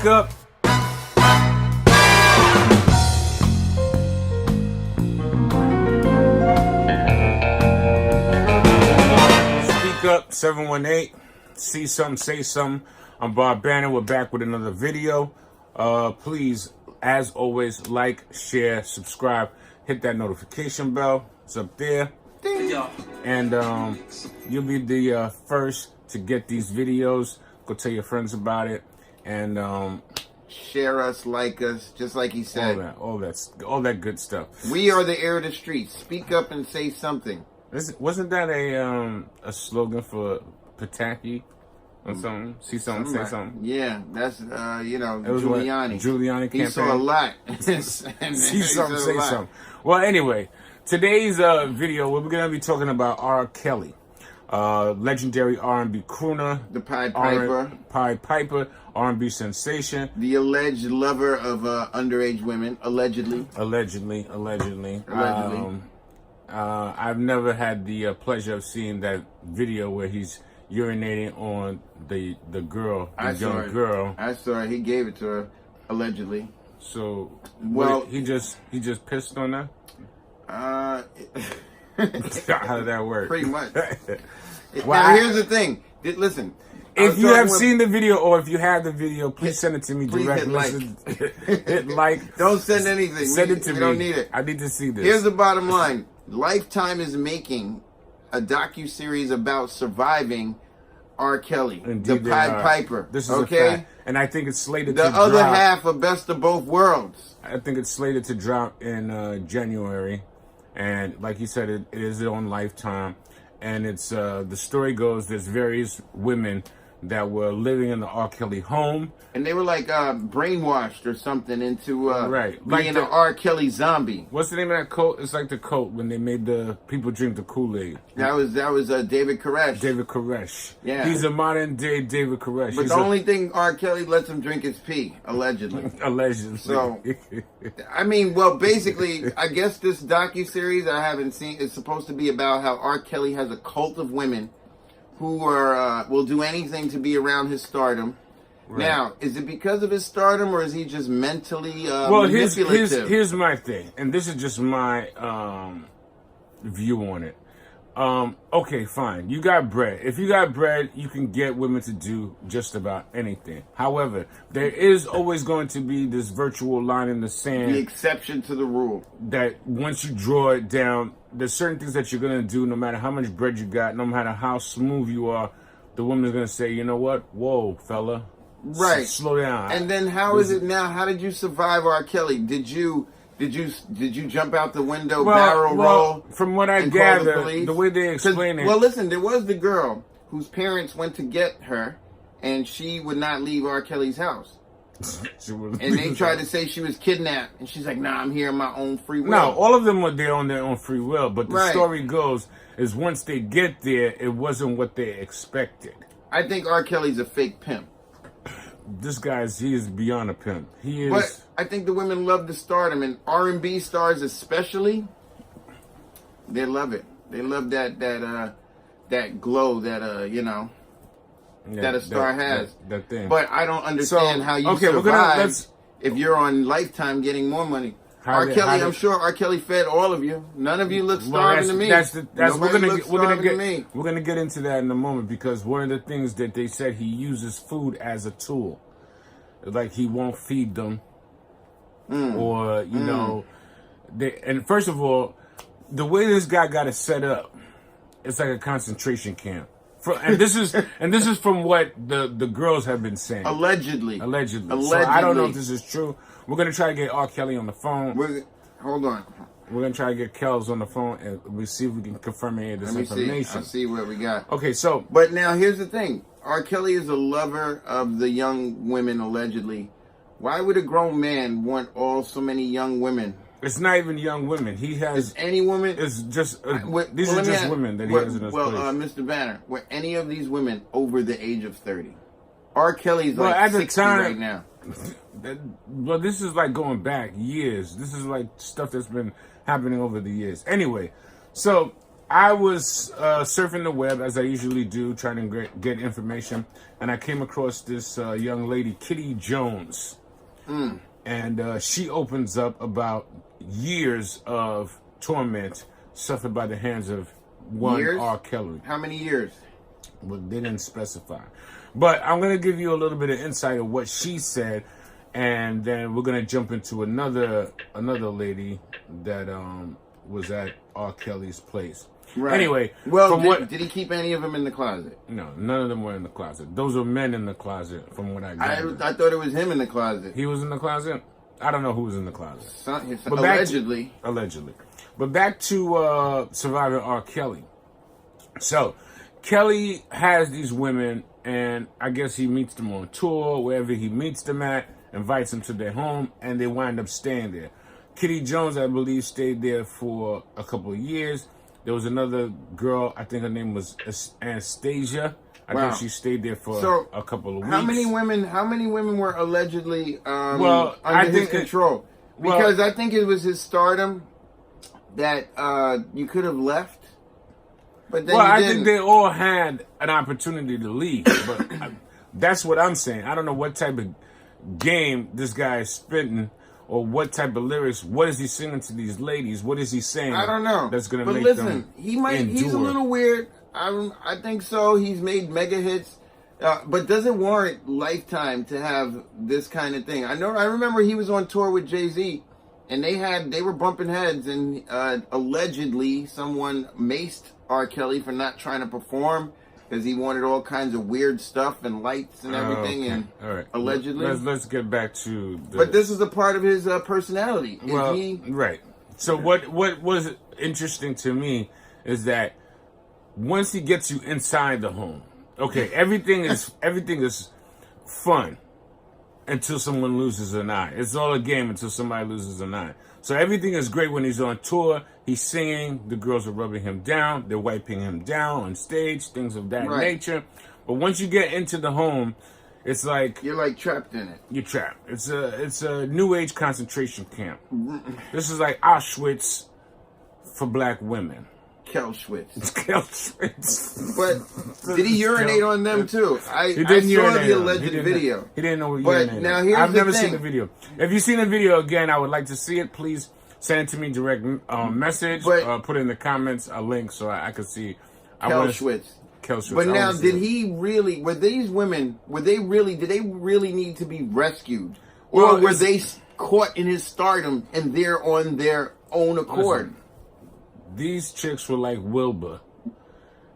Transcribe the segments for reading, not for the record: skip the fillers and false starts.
Speak up. Speak up, 718. See something, say something. I'm Bob Banner. We're back with another video. Please, as always, like, share, subscribe, hit that notification bell. It's up there. And you'll be the first to get these videos. Go tell your friends about it. And share us, like us, just like he said. all that good stuff. We are the air of the streets. Speak up and say something. Wasn't that a slogan for Pataki or something? See something, say something. Yeah, that's It was Giuliani. Giuliani campaign. He saw a lot. See something, say something. Well, anyway, today's video we're gonna be talking about R. Kelly, legendary R&B crooner, The Pied Piper. Pied Piper, R&B sensation, The alleged lover of underage women, allegedly. Allegedly. I've never had the pleasure of seeing that video where he's urinating on the girl, the young girl. I saw it. He gave it to her, allegedly. So, well, he just pissed on her. Uh, How did that work? Pretty much. Well, now, here's the thing. Listen. If you have seen the video, or if you have the video, please send it to me directly. Hit like. Don't send anything. Send it to me. We don't need it. I need to see this. Here's the bottom line. Lifetime is making a docuseries about surviving R. Kelly, Indeed, the Pied Piper. This is okay? a fact. And I think it's slated to the drop. other half of Best of Both Worlds. I think it's slated to drop in January. And like you said, it is on Lifetime. And it's the story goes, there's various women that were living in the R. Kelly home. And they were like brainwashed or something into right. being an R. Kelly zombie. What's the name of that quote? It's like the quote when they made the people drink the Kool-Aid. That was David Koresh. David Koresh. Yeah. He's a modern day David Koresh. But the only thing R. Kelly lets him drink is pee, allegedly. Allegedly. So, I mean, well, basically, I guess this docuseries I haven't seen is supposed to be about how R. Kelly has a cult of women who are will do anything to be around his stardom. Right. Now, is it because of his stardom, or is he just mentally manipulative? Here's my thing, and this is just my view on it. Okay, fine. You got bread. If you got bread, you can get women to do just about anything. However, there is always going to be this virtual line in the sand. The exception to the rule. That once you draw it down, there's certain things that you're going to do no matter how much bread you got, no matter how smooth you are, the woman's going to say, you know what? Whoa, fella. Right. Slow down. And then how is it now? How did you survive R. Kelly? Did you jump out the window, barrel roll? From what I gather, the way they explain it. Well, listen, there was the girl whose parents went to get her, and she would not leave R. Kelly's house. And they tried to say she was kidnapped, and she's like, "Nah, I'm here on my own free will." No, all of them were there on their own free will, but the story goes is once they get there, it wasn't what they expected. I think R. Kelly's a fake pimp. This he is beyond a pimp. He is. But I think the women love the stardom, and R&B stars especially, they love it. They love that glow that that a star has. That thing. But I don't understand how you survive if you're on Lifetime getting more money. R. Kelly, I'm sure R. Kelly fed all of you. None of you look starving to me. We're gonna get into that in a moment, because one of the things that they said, he uses food as a tool. Like he won't feed them, or you know, and first of all, the way this guy got it set up, it's like a concentration camp. And this is from what the girls have been saying. Allegedly. So I don't know if this is true. We're gonna try to get R. Kelly on the phone. Hold on. We're gonna try to get Kells on the phone, and we'll see if we can confirm any of this information. I'll see what we got. Okay, so but now here's the thing: R. Kelly is a lover of the young women, allegedly. Why would a grown man want so many young women? It's not even young women. He has any woman. It's just these are just women that he has in his place. Mr. Banner, were any of these women over the age of 30? R. Kelly's like at 60 the time, right now. Well, this is like going back years. This is like stuff that's been happening over the years. Anyway, so I was surfing the web as I usually do, trying to get information, and I came across this young lady, Kitty Jones, and she opens up about years of torment suffered by the hands of one Years? R. Kelly. How many years? Well, they didn't specify, but I'm gonna give you a little bit of insight of what she said, and then we're gonna jump into another lady that was at R. Kelly's place. Right. Anyway, well, from did he keep any of them in the closet? No, none of them were in the closet. Those were men in the closet, from what I gathered. I thought it was him in the closet. He was in the closet? I don't know who was in the closet. Allegedly. Allegedly. But back to surviving R. Kelly. So, Kelly has these women, and I guess he meets them on tour, wherever he meets them at, invites them to their home, and they wind up staying there. Kitty Jones, I believe, stayed there for a couple of years. There was another girl, I think her name was Anastasia. I think she stayed there for a couple of weeks. How many women were allegedly under his control? Because I think it was his stardom that you could have left. But then I think they all had an opportunity to leave, but that's what I'm saying. I don't know what type of game this guy is spitting, or what type of lyrics. What is he singing to these ladies? What is he saying? I don't know. That's gonna but make listen, them he's a little weird. I think so. He's made mega hits, but doesn't warrant Lifetime to have this kind of thing. I remember he was on tour with Jay-Z, and they were bumping heads, and allegedly someone maced R. Kelly for not trying to perform because he wanted all kinds of weird stuff and lights and everything. Okay. And all right, allegedly, let's get back to. But this is a part of his personality. Right. So what was interesting to me is that once he gets you inside the home, okay, everything is fun until someone loses an eye. It's all a game until somebody loses an eye. So everything is great when he's on tour. He's singing. The girls are rubbing him down. They're wiping him down on stage. Things of that nature. But once you get into the home, it's like you're like trapped in it. You're trapped. It's a new age concentration camp. This is like Auschwitz for black women. Kelschwitz. Kelschwitz. But did he urinate on them too? I saw the alleged video. He didn't know what But now here's I've the never thing. seen the video. If you've seen the video again, I would like to see it. Please send it to me direct message. Put it in the comments a link so I could see. Kelschwitz. But now, did he really? Were these women? Did they really need to be rescued, or were they caught in his stardom and they're on their own accord? Listen, these chicks were like Wilbur,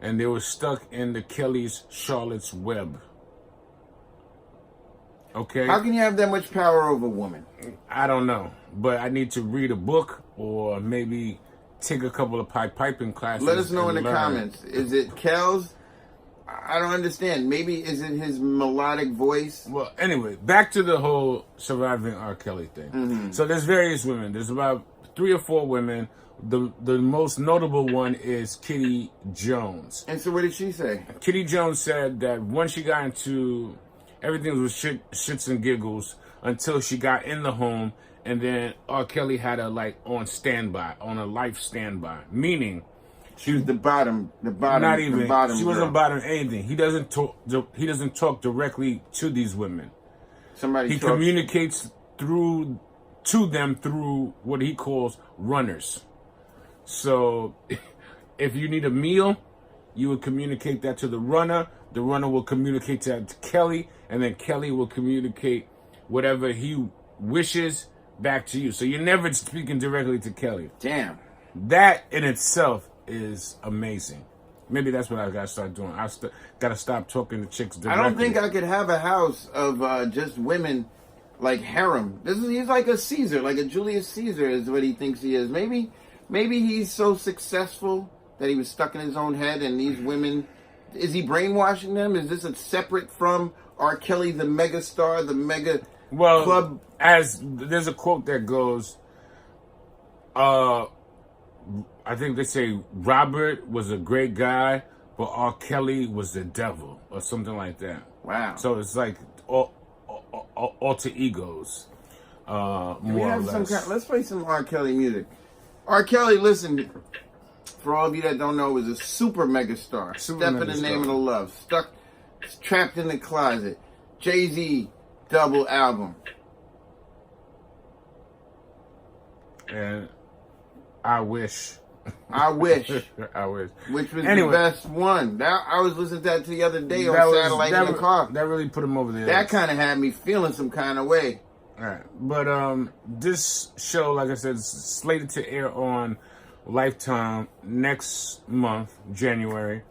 and they were stuck in the Kelly's Charlotte's web. Okay? How can you have that much power over a woman? I don't know, but I need to read a book or maybe take a couple of piping classes. Let us know in the comments. Is it Kel's? I don't understand. Maybe is it his melodic voice? Well, anyway, back to the whole surviving R. Kelly thing. Mm-hmm. So there's various women. There's about 3 or 4 women. The most notable one is Kitty Jones. And so what did she say? Kitty Jones said that once she got into everything was shits and giggles until she got in the home, and then R. Kelly had her like on standby, on a life standby, meaning she was the bottom. Not even. The bottom she wasn't bottom anything. He doesn't talk directly to these women. He communicates to them through what he calls runners. So, if you need a meal, you would communicate that to the runner. The runner will communicate that to Kelly, and then Kelly will communicate whatever he wishes back to you. So you're never speaking directly to Kelly. Damn. That in itself is amazing. Maybe that's what I gotta start doing. Gotta stop talking to chicks directly. I don't think I could have a house of just women like harem. He's like a Caesar, like a Julius Caesar is what he thinks he is. Maybe he's so successful that he was stuck in his own head, and these women, is he brainwashing them? Is this a separate from R. Kelly, the mega star, the mega club? As there's a quote that goes, I think they say Robert was a great guy, but R. Kelly was the devil, or something like that. Wow. So it's like alter egos, more or less. Let's play some R. Kelly music. R. Kelly, listen, for all of you that don't know, is a super megastar. Super Step in the Name of the Love. Trapped in the Closet. Jay-Z double album. And I wish. I wish. I wish. Which was Anyway. the best one. That, I was listening to that the other day on That was- satellite that in the re- car. That really put him over the That edge. kind of had me feeling some kind of way. All right, but this show, like I said, is slated to air on Lifetime next month, January,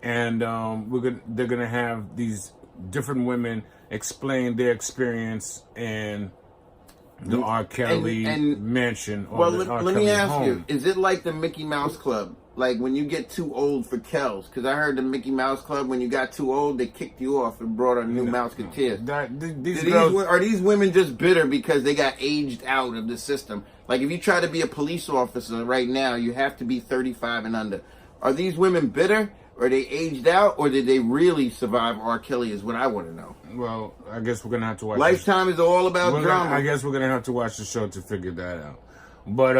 and they're gonna have these different women explain their experience in the R. Kelly and- mansion. Or Well, the R. let me Kelly ask home. you: is it like the Mickey Mouse Club? Like when you get too old for Kells? Because I heard the Mickey Mouse Club, when you got too old, they kicked you off and brought on new Mouseketeers. These Do girls, are these women just bitter because they got aged out of the system? Like if you try to be a police officer right now, you have to be 35 and under. Are these women bitter? Or they aged out? Or did they really survive R. Kelly is what I want to know. well, I guess we're gonna have to watch. Lifetime is all about drama. I guess we're gonna have to watch the show to figure that out. But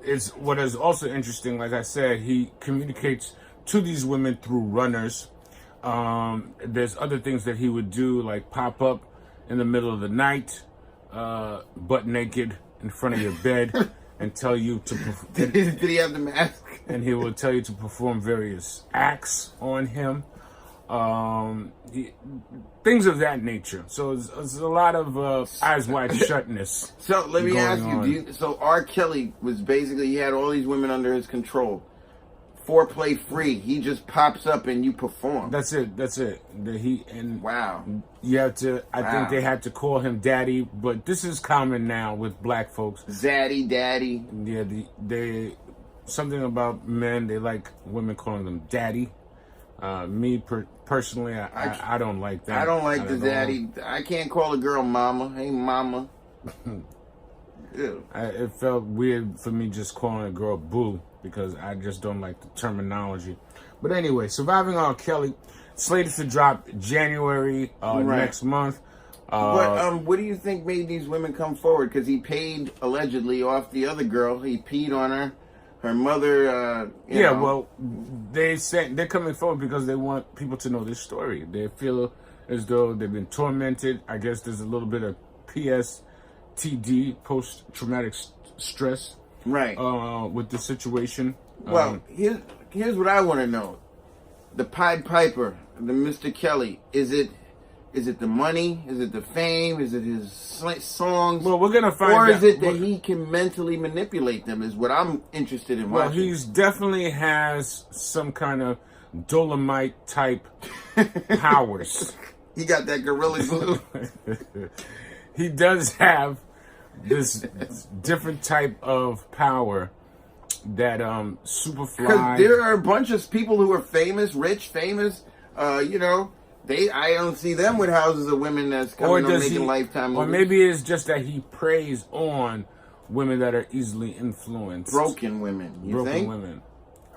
it's what is also interesting. Like I said, he communicates to these women through runners. There's other things that he would do, like pop up in the middle of the night, butt naked in front of your bed, and tell you to. Did he have the mask? And he will tell you to perform various acts on him. Things of that nature. So it's a lot of eyes wide shutness. So let me going ask you, on. so R. Kelly was basically, he had all these women under his control. Foreplay free. He just pops up and you perform. That's it. Wow. You have to. I Wow. think they had to call him daddy, but this is common now with black folks. Zaddy, daddy. Yeah, they something about men. They like women calling them daddy. Personally, I don't like that. I don't like the at all. daddy. I can't call a girl mama. Hey, mama. Ew. It felt weird for me just calling a girl boo because I just don't like the terminology. But anyway, Surviving R. Kelly, slated to drop January next month. But what do you think made these women come forward? Because he paid allegedly off the other girl. He peed on her. Her mother. You know. Well, they're coming forward because they want people to know this story. They feel as though they've been tormented. I guess there's a little bit of PSTD, post-traumatic stress, Right. with the situation. Well, here's what I want to know: the Pied Piper, the Mr. Kelly. Is it the money? Is it the fame? Is it his songs? Well, we're gonna find out. Or is it that he can mentally manipulate them? Is what I'm interested in Well, watching. he's definitely has some kind of Dolomite type powers. He got that gorilla glue. He does have this different type of power that Because Superfly. there are a bunch of people who are famous, rich, famous. You know, I don't see them with houses of women that's Or coming on does making he? Lifetime Or movies. maybe it's just that he preys on women that are easily influenced. Broken women. You Broken think? women.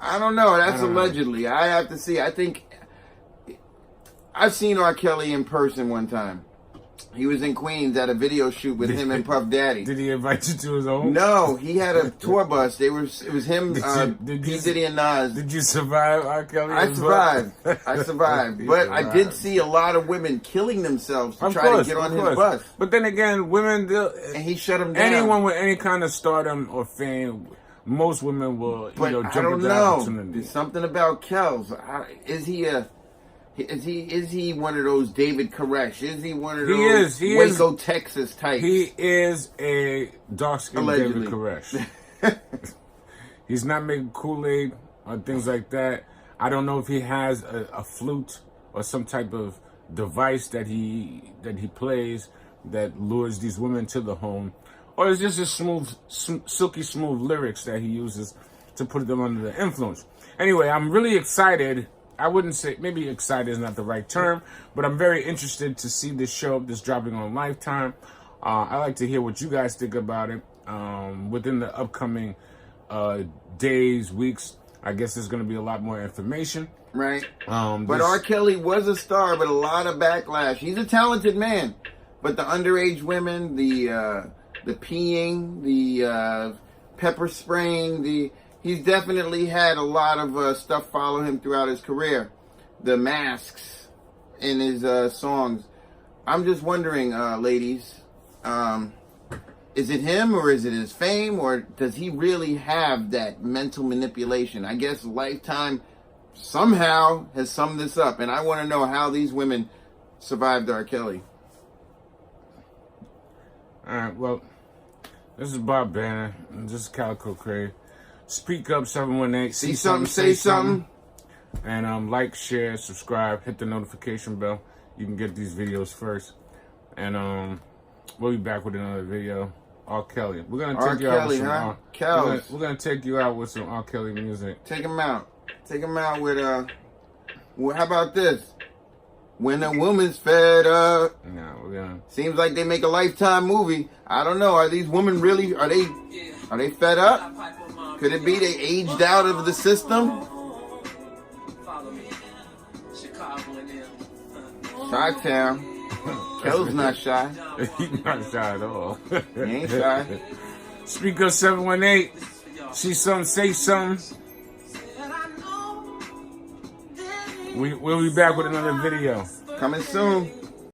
I don't know. That's I don't know. allegedly. I have to see. I think I've seen R. Kelly in person one time. He was in Queens at a video shoot with him and Puff Daddy. Did he invite you to his home? No, he had a tour bus. It was him, Did P you- Diddy and Nas. Did you survive R. Kelly? I as well? survived. I survived. He But I did survived. see a lot of women killing themselves to Of try course, to get on of his course. bus. But then again, women, And he shut him down. anyone with any kind of stardom or fame, most women will, But jump I at don't the know. opportunity. There's something about Kells. Is he one of those David Koresh? Is he one of those He Waco, Texas types? He is a dark-skinned David Allegedly. Koresh. He's not making Kool-Aid or things like that. I don't know if he has a flute or some type of device that he plays that lures these women to the home, or it's just a silky smooth lyrics that he uses to put them under the influence. Anyway, I'm really excited. I wouldn't say, maybe excited is not the right term, but I'm very interested to see this show that's dropping on Lifetime. I like to hear what you guys think about it. Within the upcoming days, weeks, I guess there's going to be a lot more information. Right. But This- R. Kelly was a star, but a lot of backlash. He's a talented man, but the underage women, the peeing, the pepper spraying, he's definitely had a lot of stuff follow him throughout his career. The masks in his songs. I'm just wondering, ladies, is it him or is it his fame, or does he really have that mental manipulation? I guess Lifetime somehow has summed this up, and I want to know how these women survived R. Kelly. All right, well, this is Bob Banner. And this is Calico Crave. Speak up 718. See something, say something. And like, share, subscribe, hit the notification bell. You can get these videos first. And we'll be back with another video. R. Kelly. We're gonna take you out with some we're gonna take you out with some R. Kelly music. Take him out. Take him out with how about this? When a woman's fed up. No, we're gonna. Seems like they make a Lifetime movie. I don't know. Are these women really? Are they fed up? Could it be they aged out of the system? Chi-Town. Kel's not shy. He's not shy at all. He ain't shy. Speak up 718. See something, say something. We'll be back with another video. Coming soon.